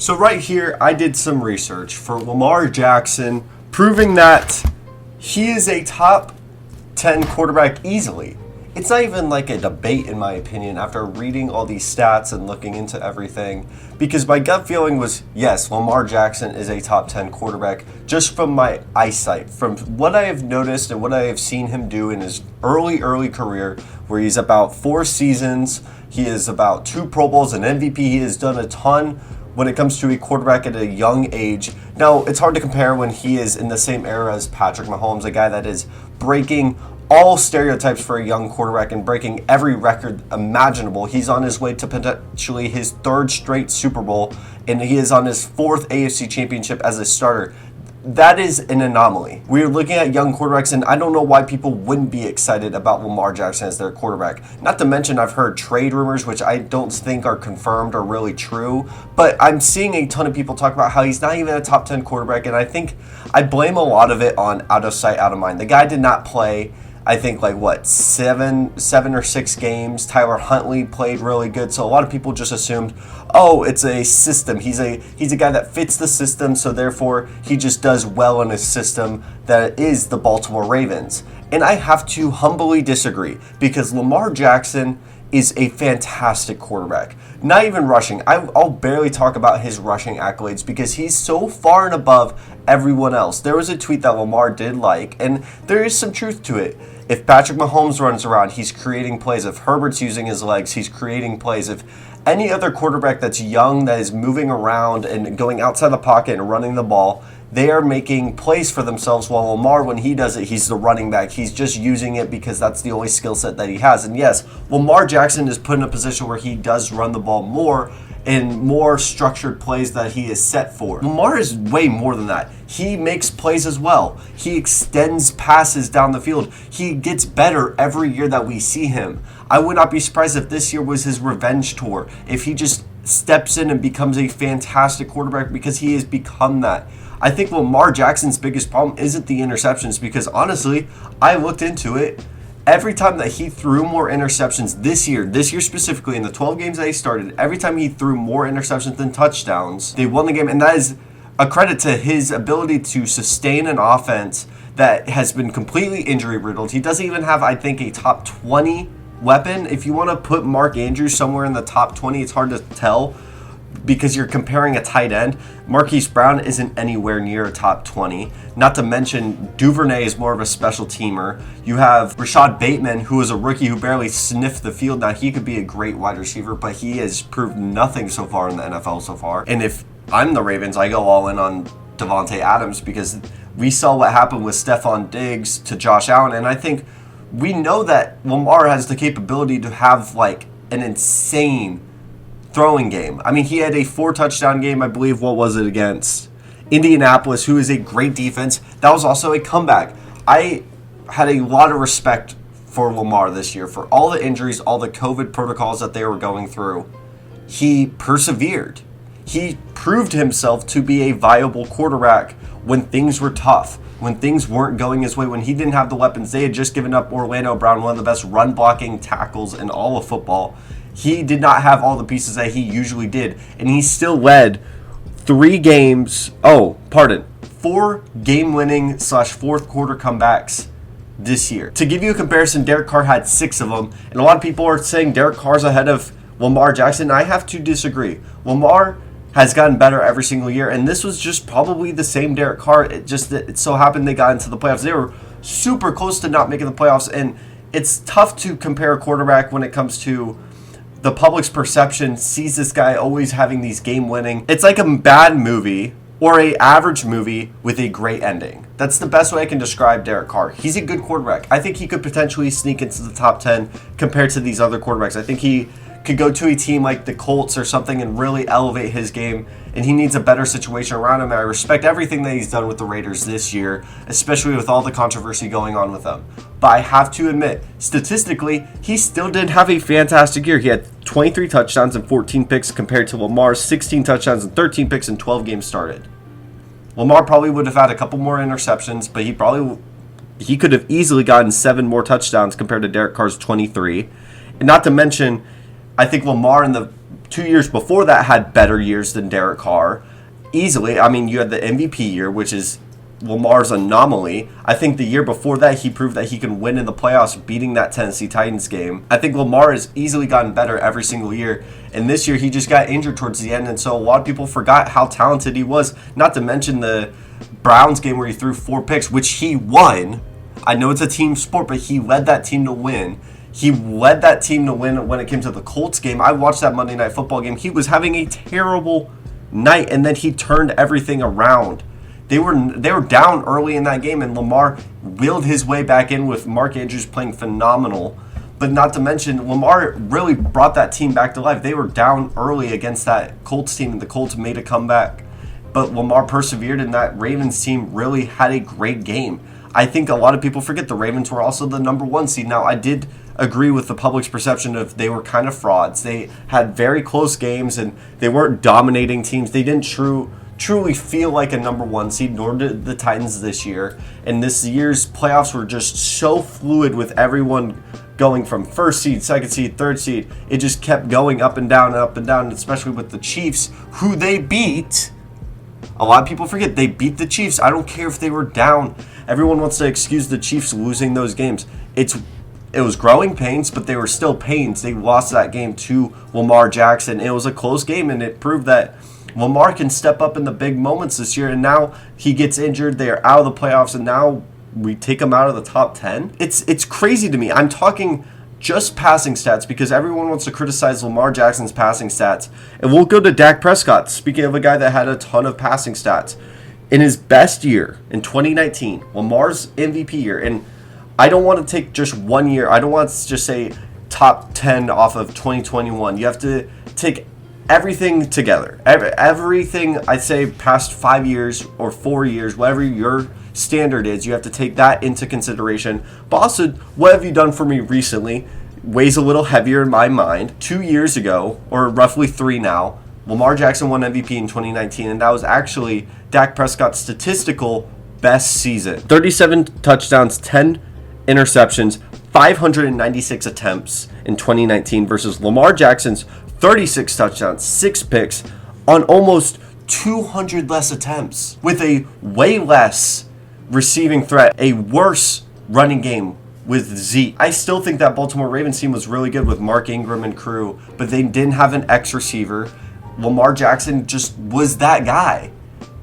So right here, I did some research for Lamar Jackson, proving that he is a top 10 quarterback easily. It's not even like a debate, in my opinion, after reading all these stats and looking into everything, because my gut feeling was, yes, Lamar Jackson is a top 10 quarterback just from my eyesight, from what I have noticed and what I have seen him do in his early career, where he's about 4 seasons, he is about 2 Pro Bowls, an MVP, he has done a ton when it comes to a quarterback at a young age. Now, it's hard to compare when he is in the same era as Patrick Mahomes, a guy that is breaking all stereotypes for a young quarterback and breaking every record imaginable. He's on his way to potentially his 3rd straight Super Bowl, and he is on his 4th AFC Championship as a starter. That is an anomaly. We're looking at young quarterbacks, and I don't know why people wouldn't be excited about Lamar Jackson as their quarterback. Not to mention, I've heard trade rumors, which I don't think are confirmed or really true, but I'm seeing a ton of people talk about how he's not even a top 10 quarterback, and I think I blame a lot of it on out of sight, out of mind. The guy did not play, I think, seven or 6 games. Tyler Huntley played really good, so a lot of people just assumed, oh, it's a system. He's a guy that fits the system, so therefore he just does well in a system that is the Baltimore Ravens. And I have to humbly disagree, because Lamar Jackson is a fantastic quarterback. Not even rushing. I'll barely talk about his rushing accolades because he's so far and above everyone else. There was a tweet that Lamar did like, and there is some truth to it. If Patrick Mahomes runs around, he's creating plays. If Herbert's using his legs, he's creating plays. If any other quarterback that's young, that is moving around and going outside the pocket and running the ball, they are making plays for themselves, while Lamar, when he does it, he's the running back. He's just using it because that's the only skill set that he has. And yes, Lamar Jackson is put in a position where he does run the ball more and more structured plays that he is set for. Lamar is way more than that. He makes plays as well. He extends passes down the field. He gets better every year that we see him. I would not be surprised if this year was his revenge tour, if he just steps in and becomes a fantastic quarterback, because he has become that. I think Lamar Jackson's biggest problem isn't the interceptions, because honestly, I looked into it. Every time that he threw more interceptions this year specifically, in the 12 games that he started, every time he threw more interceptions than touchdowns, they won the game. And that is a credit to his ability to sustain an offense that has been completely injury riddled. He doesn't even have, I think, a top 20 weapon. If you want to put Mark Andrews somewhere in the top 20, it's hard to tell, because you're comparing a tight end. Marquise Brown isn't anywhere near a top 20. Not to mention, Duvernay is more of a special teamer. You have Rashad Bateman, who is a rookie who barely sniffed the field. Now, he could be a great wide receiver, but he has proved nothing so far in the NFL so far. And if I'm the Ravens, I go all in on Devontae Adams, because we saw what happened with Stephon Diggs to Josh Allen, and I think we know that Lamar has the capability to have an insane throwing game. I mean, he had a 4-touchdown game, I believe. What was it, against Indianapolis, who is a great defense? That was also a comeback. I had a lot of respect for Lamar this year, for all the injuries, all the COVID protocols that they were going through. He persevered. He proved himself to be a viable quarterback when things were tough, when things weren't going his way, when he didn't have the weapons. They had just given up Orlando Brown, one of the best run-blocking tackles in all of football. He did not have all the pieces that he usually did, and he still led 4 game-winning / fourth quarter comebacks this year. To give you a comparison, Derek Carr had 6 of them, and a lot of people are saying Derek Carr's ahead of Lamar Jackson. I have to disagree. Lamar has gotten better every single year, and this was just probably the same Derek Carr. It so happened they got into the playoffs. They were super close to not making the playoffs, and it's tough to compare a quarterback when it comes to the public's perception sees this guy always having these game-winning. It's like a bad movie or a average movie with a great ending. That's the best way I can describe Derek Carr. He's a good quarterback. I think he could potentially sneak into the top 10 compared to these other quarterbacks. I think he could go to a team like the Colts or something and really elevate his game, and he needs a better situation around him. I respect everything that he's done with the Raiders this year, especially with all the controversy going on with them. But I have to admit, statistically, he still did have a fantastic year. He had 23 touchdowns and 14 picks compared to Lamar's 16 touchdowns and 13 picks in 12 games started. Lamar probably would have had a couple more interceptions, but he could have easily gotten 7 more touchdowns compared to Derek Carr's 23. And not to mention, I think Lamar in the 2 years before that had better years than Derek Carr. Easily. I mean, you had the MVP year, which is Lamar's anomaly. I think the year before that, he proved that he can win in the playoffs, beating that Tennessee Titans game. I think Lamar has easily gotten better every single year. And this year, he just got injured towards the end. And so a lot of people forgot how talented he was. Not to mention the Browns game where he threw 4 picks, which he won. I know it's a team sport, but he led that team to win. He led that team to win when it came to the Colts game. I watched that Monday Night Football game. He was having a terrible night, and then he turned everything around. They were down early in that game, and Lamar wheeled his way back in with Mark Andrews playing phenomenal. But not to mention, Lamar really brought that team back to life. They were down early against that Colts team, and the Colts made a comeback. But Lamar persevered, and that Ravens team really had a great game. I think a lot of people forget the Ravens were also the number 1 seed. Now, I did agree with the public's perception of they were kind of frauds. They had very close games, and they weren't dominating teams. They didn't truly feel like a number 1 seed, nor did the Titans this year. And this year's playoffs were just so fluid with everyone going from 1st seed, 2nd seed, 3rd seed. It just kept going up and down and up and down, especially with the Chiefs, who they beat. A lot of people forget they beat the Chiefs. I don't care if they were down. Everyone wants to excuse the Chiefs losing those games. It was growing pains, but they were still pains. They lost that game to Lamar Jackson. It was a close game, and it proved that Lamar can step up in the big moments this year. And now he gets injured. They are out of the playoffs, and now we take him out of the top 10. It's crazy to me. I'm talking just passing stats because everyone wants to criticize Lamar Jackson's passing stats. And we'll go to Dak Prescott, speaking of a guy that had a ton of passing stats. In his best year, in 2019, Lamar's MVP year, and I don't want to take just 1 year. I don't want to just say top 10 off of 2021. You have to take everything together. Everything, I'd say, past 5 years or 4 years, whatever your standard is, you have to take that into consideration. But also, what have you done for me recently weighs a little heavier in my mind. 2 years ago, or roughly 3 now, Lamar Jackson won MVP in 2019, and that was actually Dak Prescott's statistical best season. 37 touchdowns, 10 interceptions, 596 attempts in 2019 versus Lamar Jackson's 36 touchdowns, 6 picks on almost 200 less attempts with a way less receiving threat, a worse running game with Zeke. I still think that Baltimore Ravens team was really good with Mark Ingram and crew, but they didn't have an X receiver. Lamar Jackson just was that guy.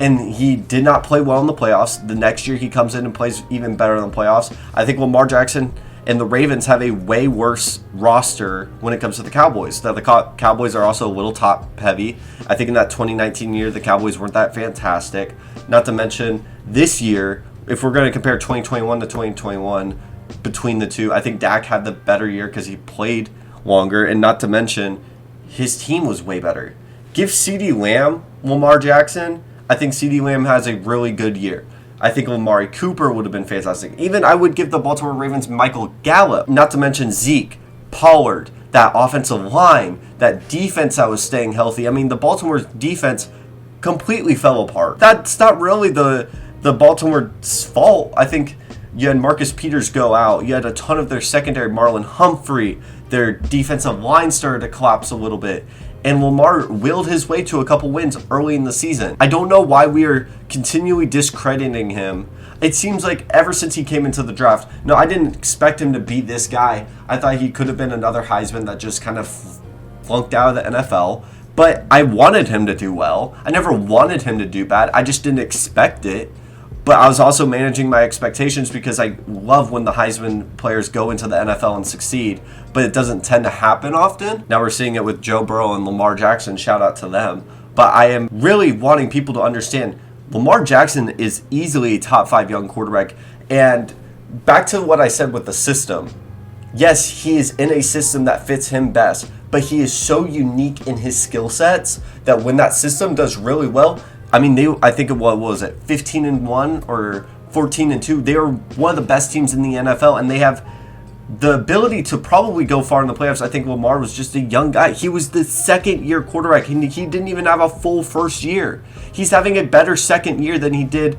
And he did not play well in the playoffs. The next year he comes in and plays even better in the playoffs. I think Lamar Jackson and the Ravens have a way worse roster when it comes to the Cowboys. Now, the Cowboys are also a little top heavy. I think in that 2019 year, the Cowboys weren't that fantastic. Not to mention this year, if we're going to compare 2021 to 2021 between the two, I think Dak had the better year because he played longer. And not to mention, his team was way better. Give CeeDee Lamb Lamar Jackson. I think CeeDee Lamb has a really good year. I think Amari Cooper would have been fantastic. Even I would give the Baltimore Ravens Michael Gallup. Not to mention Zeke, Pollard, that offensive line, that defense that was staying healthy. I mean, the Baltimore's defense completely fell apart. That's not really the Baltimore's fault. I think you had Marcus Peters go out. You had a ton of their secondary, Marlon Humphrey. Their defensive line started to collapse a little bit. And Lamar willed his way to a couple wins early in the season. I don't know why we are continually discrediting him. It seems like ever since he came into the draft, no, I didn't expect him to be this guy. I thought he could have been another Heisman that just kind of flunked out of the NFL. But I wanted him to do well. I never wanted him to do bad. I just didn't expect it. But I was also managing my expectations because I love when the Heisman players go into the NFL and succeed, but it doesn't tend to happen often. Now we're seeing it with Joe Burrow and Lamar Jackson. Shout out to them. But I am really wanting people to understand Lamar Jackson is easily a top 5 young quarterback. And back to what I said with the system. Yes, he is in a system that fits him best, but he is so unique in his skill sets that when that system does really well, I mean, I think what was it, 15-1 or 14-2? They are one of the best teams in the NFL, and they have the ability to probably go far in the playoffs. I think Lamar was just a young guy. He was the second-year quarterback. He didn't even have a full first year. He's having a better second year than he did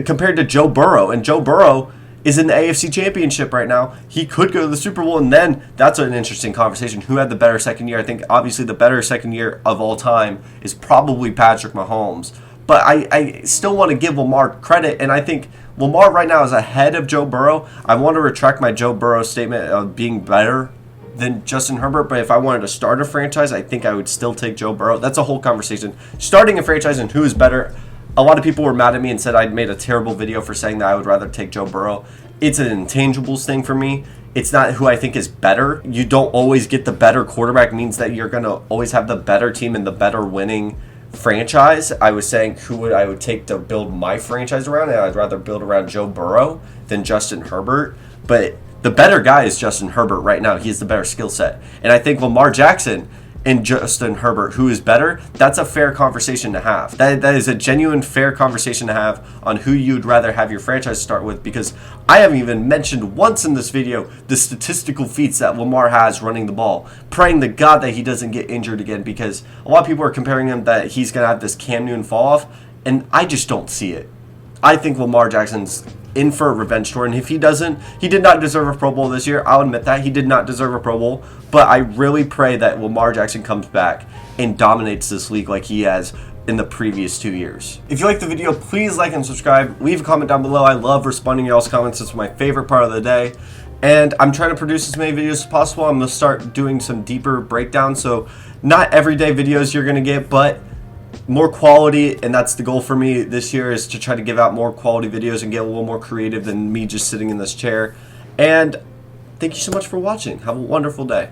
compared to Joe Burrow. And Joe Burrow is in the AFC Championship right now. He could go to the Super Bowl, and then that's an interesting conversation. Who had the better second year? I think obviously the better second year of all time is probably Patrick Mahomes. But I still want to give Lamar credit, and I think Lamar right now is ahead of Joe Burrow. I want to retract my Joe Burrow statement of being better than Justin Herbert, but if I wanted to start a franchise, I think I would still take Joe Burrow. That's a whole conversation. Starting a franchise and who is better. A lot of people were mad at me and said I'd made a terrible video for saying that I would rather take Joe Burrow. It's an intangibles thing for me. It's not who I think is better. You don't always get the better quarterback means that you're going to always have the better team and the better winning franchise. I was saying I would take to build my franchise around, and I'd rather build around Joe Burrow than Justin Herbert. But the better guy is Justin Herbert right now. He has the better skill set. And I think Lamar Jackson and Justin Herbert, who is better, that's a fair conversation to have. That is a genuine fair conversation to have on who you'd rather have your franchise start with, because I haven't even mentioned once in this video the statistical feats that Lamar has running the ball, praying to God that he doesn't get injured again, because a lot of people are comparing him that he's going to have this Cam Newton fall off, and I just don't see it. I think Lamar Jackson's in for a revenge tour, and if he doesn't, he did not deserve a Pro Bowl this year. I'll admit that. He did not deserve a Pro Bowl, but I really pray that Lamar Jackson comes back and dominates this league like he has in the previous 2 years. If you like the video, please like and subscribe. Leave a comment down below. I love responding to y'all's comments. It's my favorite part of the day. And I'm trying to produce as many videos as possible. I'm going to start doing some deeper breakdowns, so not everyday videos you're going to get, but more quality, and that's the goal for me this year, is to try to give out more quality videos and get a little more creative than me just sitting in this chair. And thank you so much for watching. Have a wonderful day.